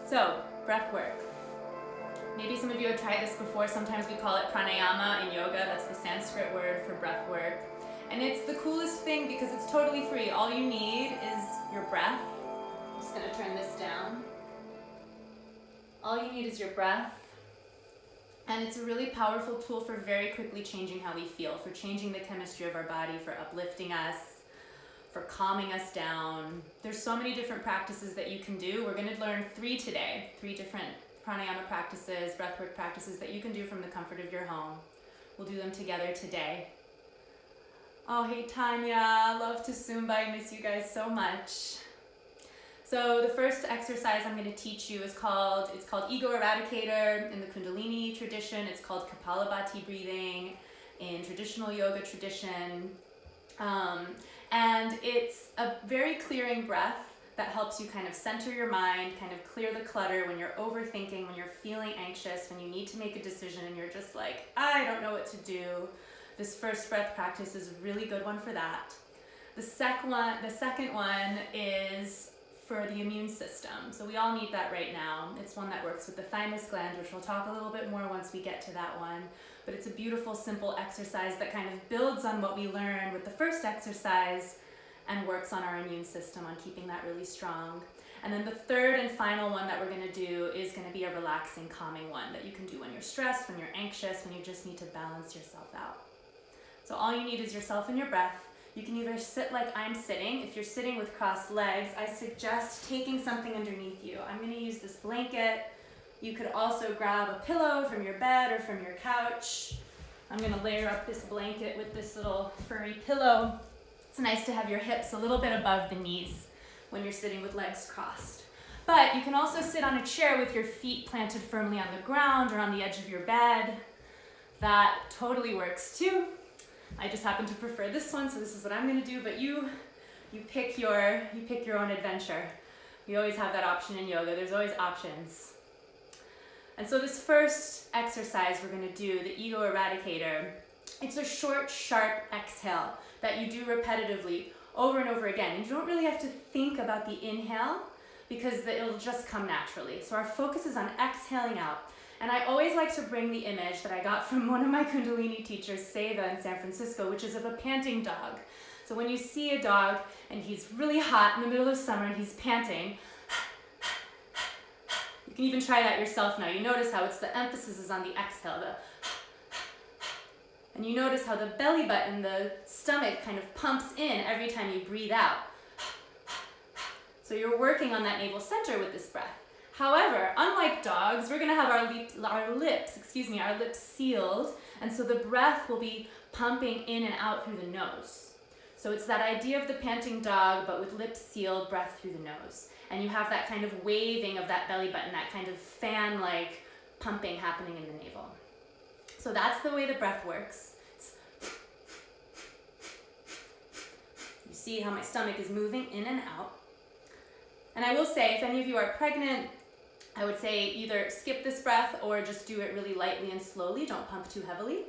So, breath work. Maybe some of you have tried this before. Sometimes we call it pranayama in yoga. That's the Sanskrit word for breath work. And it's the coolest thing because it's totally free. All you need is your breath. I'm just going to turn this down. All you need is your breath. And it's a really powerful tool for very quickly changing how we feel, for changing the chemistry of our body, for uplifting us, for calming us down. There's so many different practices that you can do. We're going to learn 3 today, 3 different pranayama practices, breathwork practices that you can do from the comfort of your home. We'll do them together today. Oh, hey Tanya, love to Sumba. I miss you guys so much. So the first exercise I'm going to teach you is called Ego Eradicator in the Kundalini tradition. It's called Kapalabhati breathing in traditional yoga tradition. And it's a very clearing breath that helps you kind of center your mind, kind of clear the clutter when you're overthinking, when you're feeling anxious, when you need to make a decision and you're just like, I don't know what to do. This first breath practice is a really good one for that. The second one is for the immune system. So we all need that right now. It's one that works with the thymus gland, which we'll talk a little bit more once we get to that one. But it's a beautiful, simple exercise that kind of builds on what we learned with the first exercise and works on our immune system, on keeping that really strong. And then the third and final one that we're gonna do is gonna be a relaxing, calming one that you can do when you're stressed, when you're anxious, when you just need to balance yourself out. So all you need is yourself and your breath. You can either sit like I'm sitting. If you're sitting with crossed legs, I suggest taking something underneath you. I'm gonna use this blanket. You could also grab a pillow from your bed or from your couch. I'm gonna layer up this blanket with this little furry pillow. It's nice to have your hips a little bit above the knees when you're sitting with legs crossed. But you can also sit on a chair with your feet planted firmly on the ground or on the edge of your bed. That totally works too. I just happen to prefer this one, so this is what I'm gonna do, but you pick your own adventure. We always have that option in yoga. There's always options. And so this first exercise we're gonna do, the Ego Eradicator, it's a short, sharp exhale that you do repetitively over and over again. And you don't really have to think about the inhale because it'll just come naturally. So our focus is on exhaling out. And I always like to bring the image that I got from one of my Kundalini teachers, Seva in San Francisco, which is of a panting dog. So when you see a dog and he's really hot in the middle of summer and he's panting, you can even try that yourself now. You notice how the emphasis is on the exhale, and you notice how the belly button, the stomach kind of pumps in every time you breathe out. So you're working on that navel center with this breath. However, unlike dogs, we're gonna have our lips sealed, and so the breath will be pumping in and out through the nose. So it's that idea of the panting dog, but with lips sealed, breath through the nose. And you have that kind of waving of that belly button, that kind of fan-like pumping happening in the navel. So that's the way the breath works. You see how my stomach is moving in and out. And I will say, if any of you are pregnant, I would say either skip this breath or just do it really lightly and slowly. Don't pump too heavily.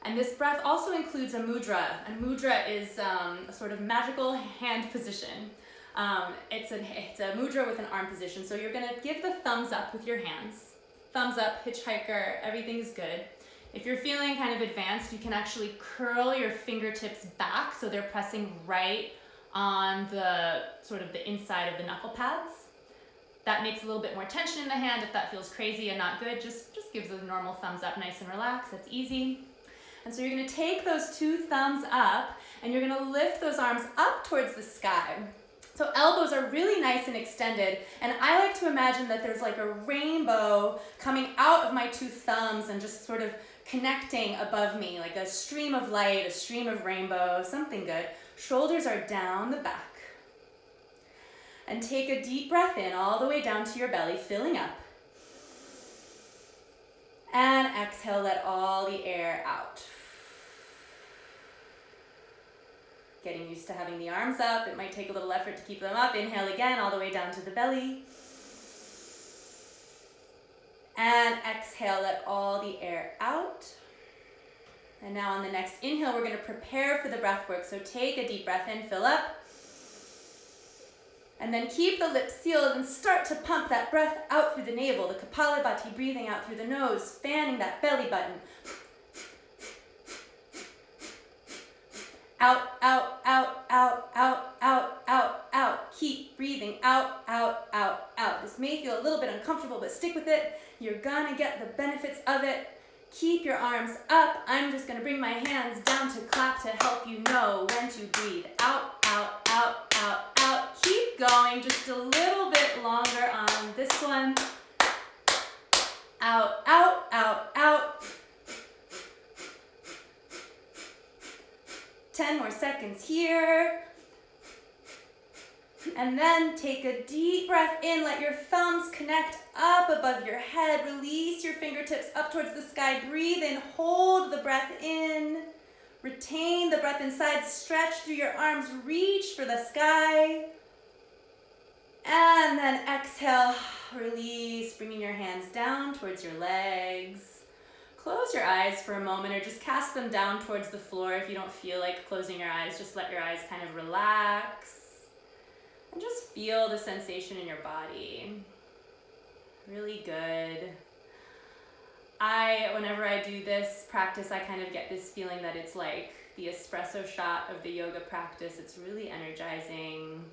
And this breath also includes a mudra. And mudra is a sort of magical hand position. It's a mudra with an arm position. So you're gonna give the thumbs up with your hands. Thumbs up, hitchhiker, everything's good. If you're feeling kind of advanced, you can actually curl your fingertips back so they're pressing right on the sort of the inside of the knuckle pads. That makes a little bit more tension in the hand. If that feels crazy and not good, just gives a normal thumbs up, nice and relaxed. That's easy. And so you're gonna take those 2 thumbs up and you're gonna lift those arms up towards the sky. So elbows are really nice and extended, and I like to imagine that there's like a rainbow coming out of my 2 thumbs and just sort of connecting above me, like a stream of light, a stream of rainbow, something good. Shoulders are down the back. And take a deep breath in all the way down to your belly, filling up. And exhale, let all the air out. Getting used to having the arms up. It might take a little effort to keep them up. Inhale again, all the way down to the belly. And exhale, let all the air out. And now on the next inhale, we're going to prepare for the breath work. So take a deep breath in, fill up. And then keep the lips sealed and start to pump that breath out through the navel, the Kapalabhati, breathing out through the nose, fanning that belly button. Out, out, out, out, out, out, out, out. Keep breathing out, out, out, out. This may feel a little bit uncomfortable, but stick with it. You're gonna get the benefits of it. Keep your arms up. I'm just gonna bring my hands down to clap to help you know when to breathe. Out, out, out, out, out. Keep going just a little bit longer on this one. Out, out, out, out. 10 more seconds here. And then take a deep breath in. Let your thumbs connect up above your head. Release your fingertips up towards the sky. Breathe in. Hold the breath in. Retain the breath inside. Stretch through your arms. Reach for the sky. And then exhale. Release. Bringing your hands down towards your legs. Close your eyes for a moment or just cast them down towards the floor if you don't feel like closing your eyes. Just let your eyes kind of relax. And just feel the sensation in your body. Really good. Whenever I do this practice, I kind of get this feeling that it's like the espresso shot of the yoga practice. It's really energizing.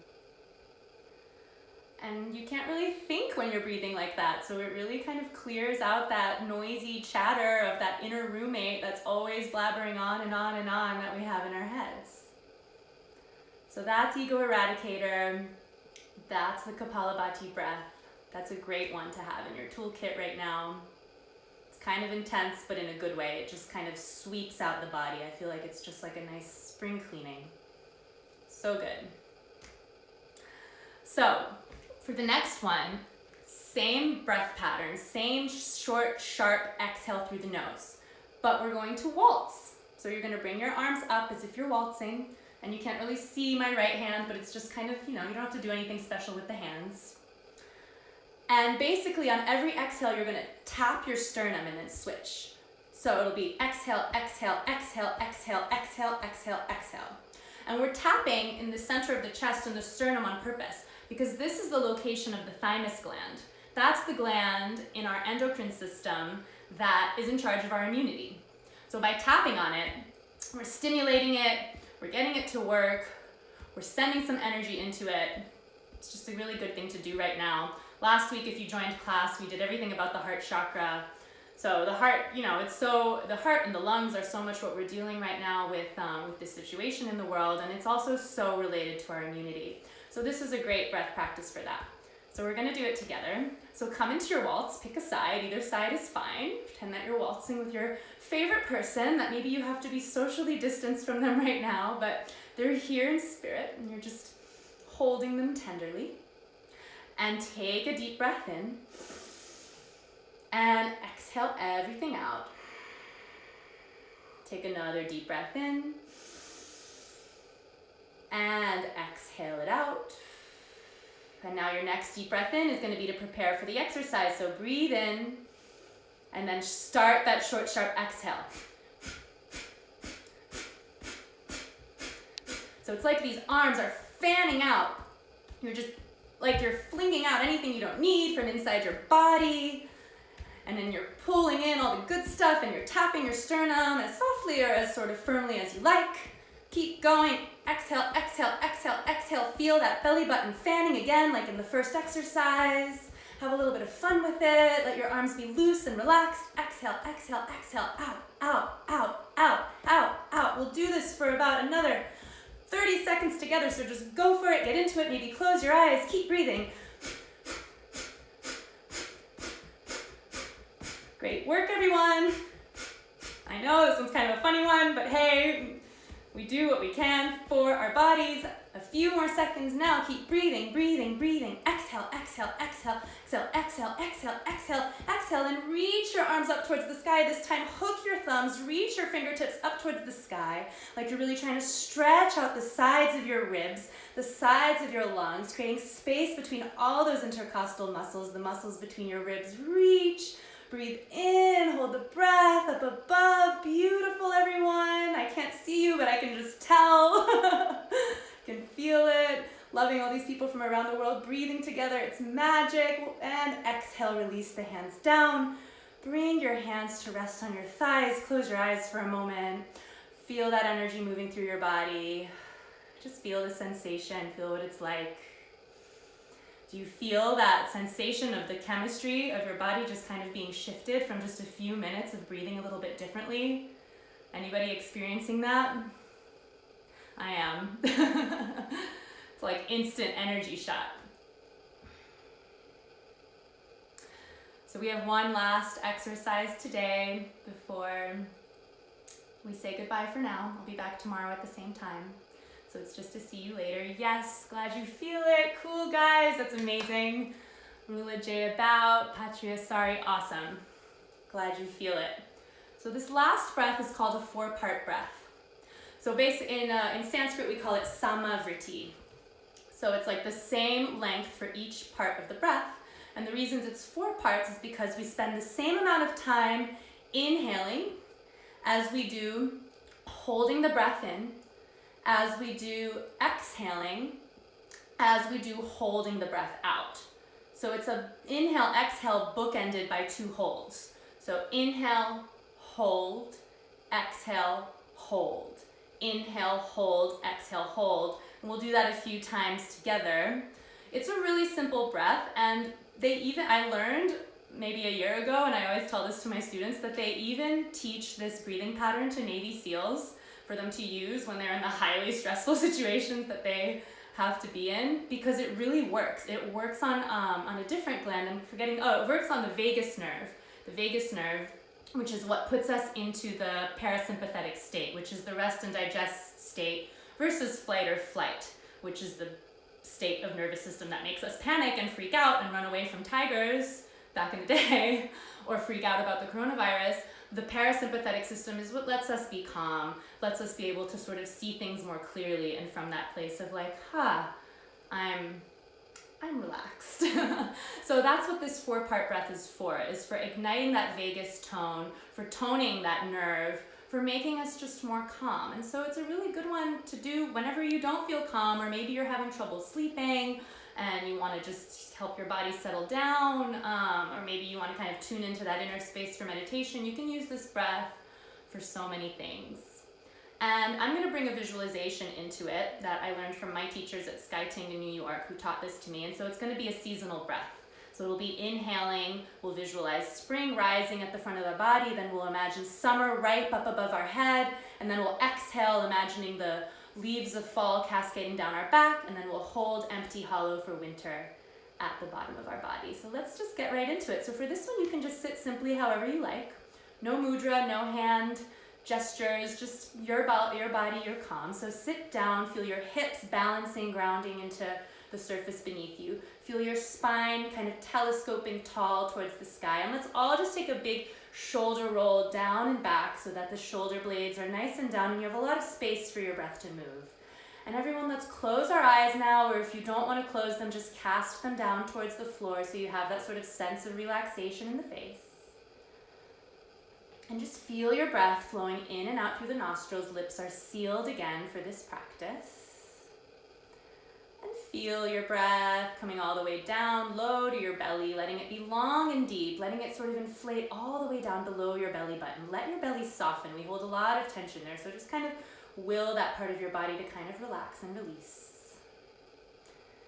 And you can't really think when you're breathing like that. So it really kind of clears out that noisy chatter of that inner roommate that's always blabbering on and on and on that we have in our heads. So that's Ego Eradicator. That's the Kapalabhati breath. That's a great one to have in your toolkit right now. It's kind of intense, but in a good way. It just kind of sweeps out the body. I feel like it's just like a nice spring cleaning. So good. So, for the next one, same breath pattern, same short, sharp exhale through the nose, but we're going to waltz. So you're going to bring your arms up as if you're waltzing, and you can't really see my right hand, but it's just kind of, you don't have to do anything special with the hands. And basically on every exhale, you're going to tap your sternum and then switch. So it'll be exhale, exhale, exhale, exhale, exhale, exhale, exhale. And we're tapping in the center of the chest and the sternum on purpose, because this is the location of the thymus gland. That's the gland in our endocrine system that is in charge of our immunity. So by tapping on it, we're stimulating it, we're getting it to work, we're sending some energy into it. It's just a really good thing to do right now. Last week, if you joined class, we did everything about the heart chakra. So the heart, the heart and the lungs are so much what we're dealing right now with this situation in the world, and it's also so related to our immunity. So this is a great breath practice for that. So we're gonna do it together. So come into your waltz, pick a side, either side is fine. Pretend that you're waltzing with your favorite person that maybe you have to be socially distanced from them right now, but they're here in spirit and you're just holding them tenderly. And take a deep breath in and exhale everything out. Take another deep breath in and exhale it out. And now your next deep breath in is going to be to prepare for the exercise. So breathe in and then start that short, sharp exhale. So it's like these arms are fanning out. You're just like you're flinging out anything you don't need from inside your body. And then you're pulling in all the good stuff and you're tapping your sternum as softly or as sort of firmly as you like. Keep going. Exhale, exhale, exhale, exhale. Feel that belly button fanning again like in the first exercise. Have a little bit of fun with it. Let your arms be loose and relaxed. Exhale, exhale, exhale. Out, out, out, out, out, out. We'll do this for about another 30 seconds together, so just go for it. Get into it. Maybe close your eyes. Keep breathing. Great work, everyone. I know this one's kind of a funny one, but hey, we do what we can for our bodies. A few more seconds now. Keep breathing, breathing, breathing. Exhale, exhale, exhale, exhale, exhale, exhale, exhale, exhale, and reach your arms up towards the sky. This time, hook your thumbs, reach your fingertips up towards the sky, like you're really trying to stretch out the sides of your ribs, the sides of your lungs, creating space between all those intercostal muscles, the muscles between your ribs. Reach. Breathe in, hold the breath up above. Beautiful, everyone. I can't see you, but I can just tell. I can feel it. Loving all these people from around the world breathing together. It's magic. And exhale, release the hands down. Bring your hands to rest on your thighs. Close your eyes for a moment. Feel that energy moving through your body. Just feel the sensation. Feel what it's like. Do you feel that sensation of the chemistry of your body just kind of being shifted from just a few minutes of breathing a little bit differently? Anybody experiencing that? I am. It's like instant energy shot. So we have one last exercise today before we say goodbye for now. I'll be back tomorrow at the same time. So it's just to see you later. Yes, glad you feel it. Cool, guys. That's amazing. Rula Jaya Bao, Patria Sari, awesome. Glad you feel it. So this last breath is called a 4-part breath. So basically in Sanskrit, we call it samavriti. So it's like the same length for each part of the breath. And the reasons it's 4 parts is because we spend the same amount of time inhaling as we do holding the breath in, as we do exhaling, as we do holding the breath out. So it's a inhale, exhale bookended by 2 holds. So inhale, hold, exhale, hold. Inhale, hold, exhale, hold. And we'll do that a few times together. It's a really simple breath, and I learned maybe a year ago, and I always tell this to my students, that they even teach this breathing pattern to Navy SEALs for them to use when they're in the highly stressful situations that they have to be in, because it really works. It works on a different gland. I'm forgetting, it works on the vagus nerve. The vagus nerve, which is what puts us into the parasympathetic state, which is the rest and digest state, versus flight or flight, which is the state of nervous system that makes us panic and freak out and run away from tigers back in the day, or freak out about the coronavirus. The parasympathetic system is what lets us be calm, lets us be able to sort of see things more clearly, and from that place of like, I'm relaxed. So that's what this 4-part breath is for igniting that vagus tone, for toning that nerve, for making us just more calm. And so it's a really good one to do whenever you don't feel calm, or maybe you're having trouble sleeping and you want to just help your body settle down, or maybe you want to kind of tune into that inner space for meditation. You can use this breath for so many things. And I'm going to bring a visualization into it that I learned from my teachers at SkyTing in New York, who taught this to me. And so it's going to be a seasonal breath. So it'll be inhaling, we'll visualize spring rising at the front of the body, then we'll imagine summer ripe up above our head, and then we'll exhale, imagining the leaves of fall cascading down our back, and then we'll hold empty, hollow for winter at the bottom of our body. So let's just get right into it. So for this one, you can just sit simply however you like. No mudra, no hand gestures, just your body, your calm. So sit down, feel your hips balancing, grounding into the surface beneath you. Feel your spine kind of telescoping tall towards the sky. And let's all just take a big shoulder roll down and back so that the shoulder blades are nice and down and you have a lot of space for your breath to move. And everyone, let's close our eyes now, or if you don't want to close them, just cast them down towards the floor so you have that sort of sense of relaxation in the face. And just feel your breath flowing in and out through the nostrils. Lips are sealed again for this practice. And feel your breath coming all the way down low to your belly, letting it be long and deep, letting it sort of inflate all the way down below your belly button. Let your belly soften. We hold a lot of tension there, so just kind of will that part of your body to kind of relax and release.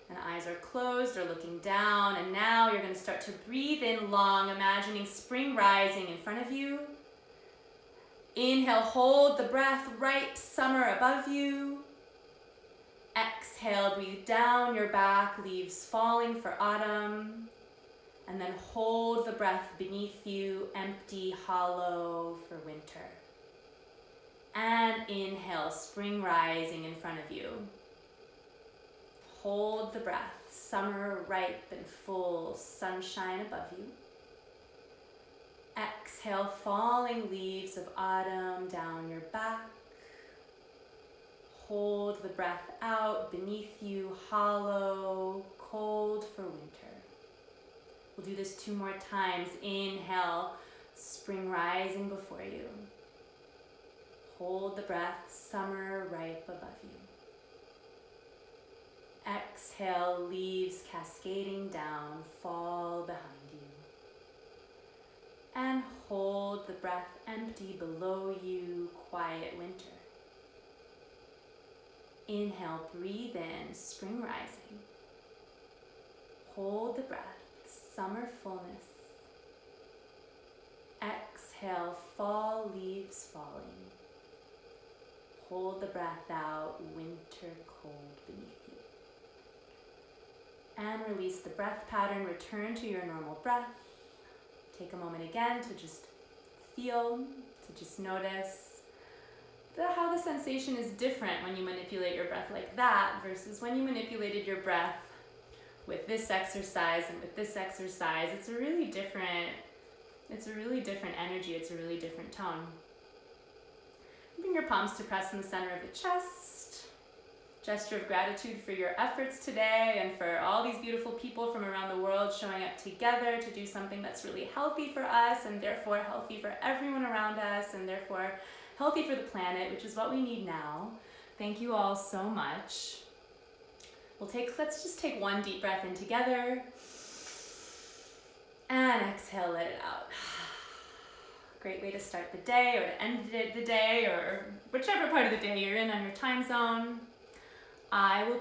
And eyes are closed or looking down, and now you're going to start to breathe in long, imagining spring rising in front of you. Inhale, hold the breath, ripe summer above you. Exhale, breathe down your back, leaves falling for autumn. And then hold the breath beneath you, empty, hollow for winter. And inhale, spring rising in front of you. Hold the breath, summer ripe and full, sunshine above you. Exhale, falling leaves of autumn down your back. Hold the breath out beneath you, hollow, cold for winter. We'll do this 2 more times. Inhale, spring rising before you. Hold the breath, summer ripe above you. Exhale, leaves cascading down, fall behind you. And hold the breath empty below you, quiet winter. Inhale, breathe in, spring rising. Hold the breath, summer fullness. Exhale, fall, leaves falling. Hold the breath out, winter cold beneath you. And release the breath pattern, return to your normal breath. Take a moment again to just feel, to just notice how the sensation is different when you manipulate your breath like that versus when you manipulated your breath with this exercise and with this exercise. It's a really different energy, it's a really different tone. Bring your palms to press in the center of the chest. Gesture of gratitude for your efforts today and for all these beautiful people from around the world showing up together to do something that's really healthy for us and therefore healthy for everyone around us and therefore healthy for the planet, which is what we need now. Thank you all so much. Let's just take one deep breath in together and exhale, let it out. Great way to start the day or to end the day or whichever part of the day you're in on your time zone. I will be